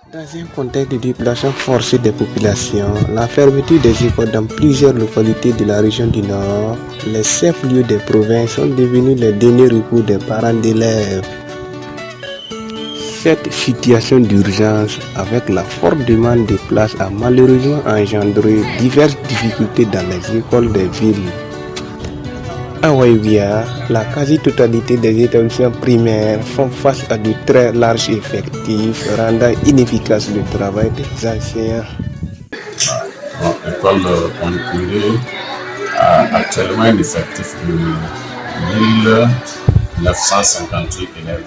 Dans un contexte de déplacement forcé des populations, la fermeture des écoles dans plusieurs localités de la région du Nord, les chefs-lieux des provinces sont devenus les derniers recours des parents d'élèves. Cette situation d'urgence, avec la forte demande de places, a malheureusement engendré diverses difficultés dans les écoles des villes. À Waïbia, la quasi-totalité des établissements primaires font face à de très larges effectifs, rendant inefficace le travail des enseignants. L'école Polyclinique a actuellement un effectif de 1958 élèves,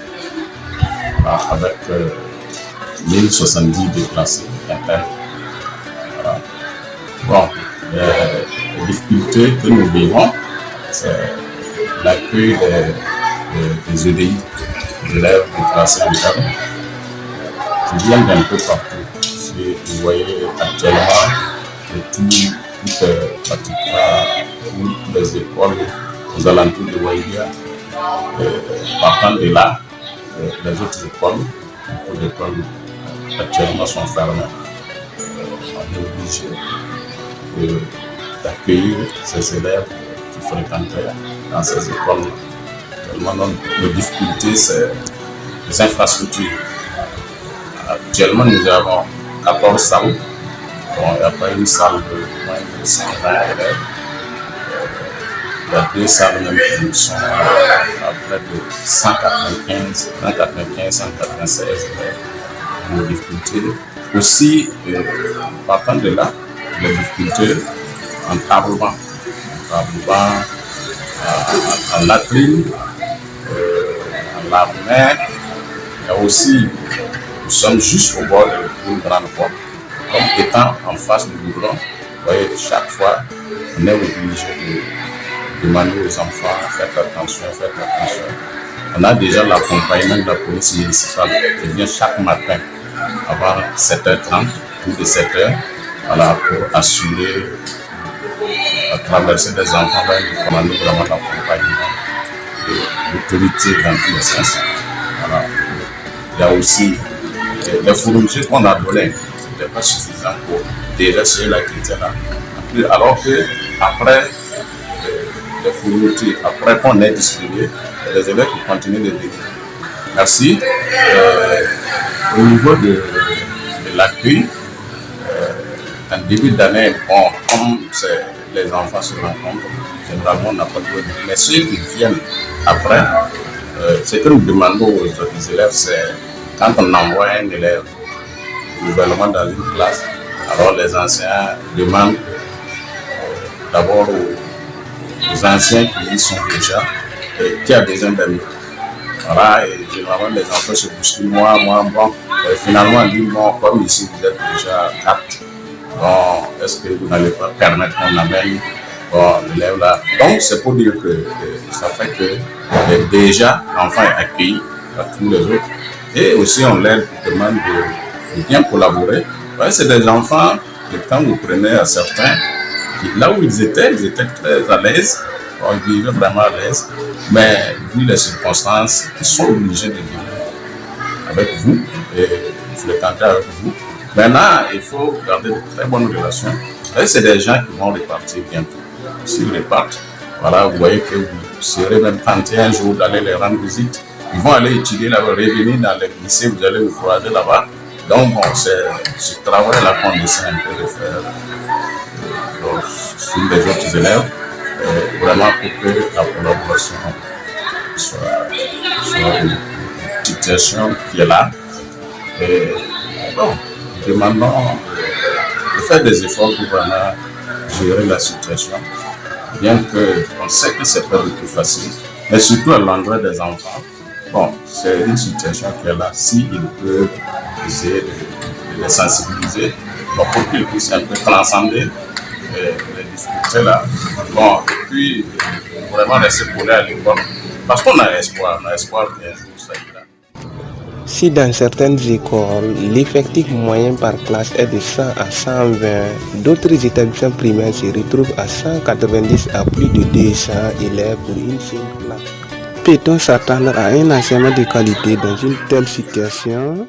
avec 1070 déplacés internes. Voilà. Bon, les difficultés que nous vivons, c'est l'accueil des EDI, des élèves déplacés internes, qui viennent d'un peu partout. Si vous voyez actuellement, toutes les écoles aux alentours de Waïbia, partant de là, les autres écoles, beaucoup d'écoles actuellement sont fermées. On est obligé d'accueillir ces élèves qui fréquentaient dans ces écoles. Actuellement, nos difficultés, c'est les infrastructures. Actuellement, nous avons 14 salles. Bon, il n'y a pas une salle de moins de 120 élèves. Il y a 2 salles même qui sont à près de 195, 196 élèves. Nos difficultés. Aussi, partant de là, les difficultés en tableau-banc, en latrine, en l'armée. Il y a aussi, nous sommes juste au bord d'une grande porte. Comme étant en face du goudron, vous voyez, chaque fois, on est obligé de demander aux enfants, faites attention. On a déjà l'accompagnement de la police municipale qui vient chaque matin avant 7h30 ou de 7h, voilà, pour assurer la traversée des enfants vers le commando vraiment d'accompagnement de l'autorité dans tous les sens. Voilà. Il y a aussi les fournitures qu'on a données. Ce n'était pas suffisant pour déjà ceux-là qui étaient là. Alors que après les fournitures, après qu'on ait distribué, les élèves qui continuent de venir. Merci. Au niveau de l'accueil, en début d'année, bon, comme les enfants se rencontrent, généralement on n'a pas de. Mais ceux qui viennent après, ce que nous demandons aux élèves, c'est quand on envoie un élève nouvellement dans une classe, alors les enseignants demandent d'abord aux anciens qui y sont déjà et qui a besoin d'amis. Voilà, et généralement les enfants se bousculent, moi, bon. Et finalement, on dit, bon, comme ici vous êtes déjà 4, bon, est-ce que vous n'allez pas permettre qu'on amène l'élève là? Donc, c'est pour dire que ça fait que déjà l'enfant est accueilli par tous les autres. Et aussi, on leur demande de bien collaborer. Ouais, c'est des enfants que quand vous prenez à certains, là où ils étaient très à l'aise, ils vivaient vraiment à l'aise, mais vu les circonstances, ils sont obligés de vivre avec vous et fréquenter avec vous. Maintenant, il faut garder de très bonnes relations. Et c'est des gens qui vont repartir bientôt. S'ils repartent, voilà, vous voyez que vous serez même tenté un jour d'aller les rendre visite. Ils vont aller étudier là-bas, revenir dans les lycées, vous allez vous croiser là-bas. Donc, bon, c'est ce travail-là qu'on essaie un peu de faire sur les autres élèves, vraiment pour que la collaboration soit une situation qui est là. Et bon, nous demandons de faire des efforts pour vraiment gérer la situation, bien qu'on sait que ce n'est pas du tout facile, mais surtout à l'endroit des enfants. Bon, c'est une situation qui est là. S'ils peuvent essayer de les sensibiliser, bon, pour qu'ils puissent un peu transcender les difficultés là. Bon, et puis vraiment rester collés à l'école. Parce qu'on a espoir qu'un jour ça ira. Si dans certaines écoles, l'effectif moyen par classe est de 100 à 120, d'autres établissements primaires se retrouvent à 190 à plus de 200 élèves pour une seule classe. Peut-on s'attendre à un enseignement de qualité dans une telle situation?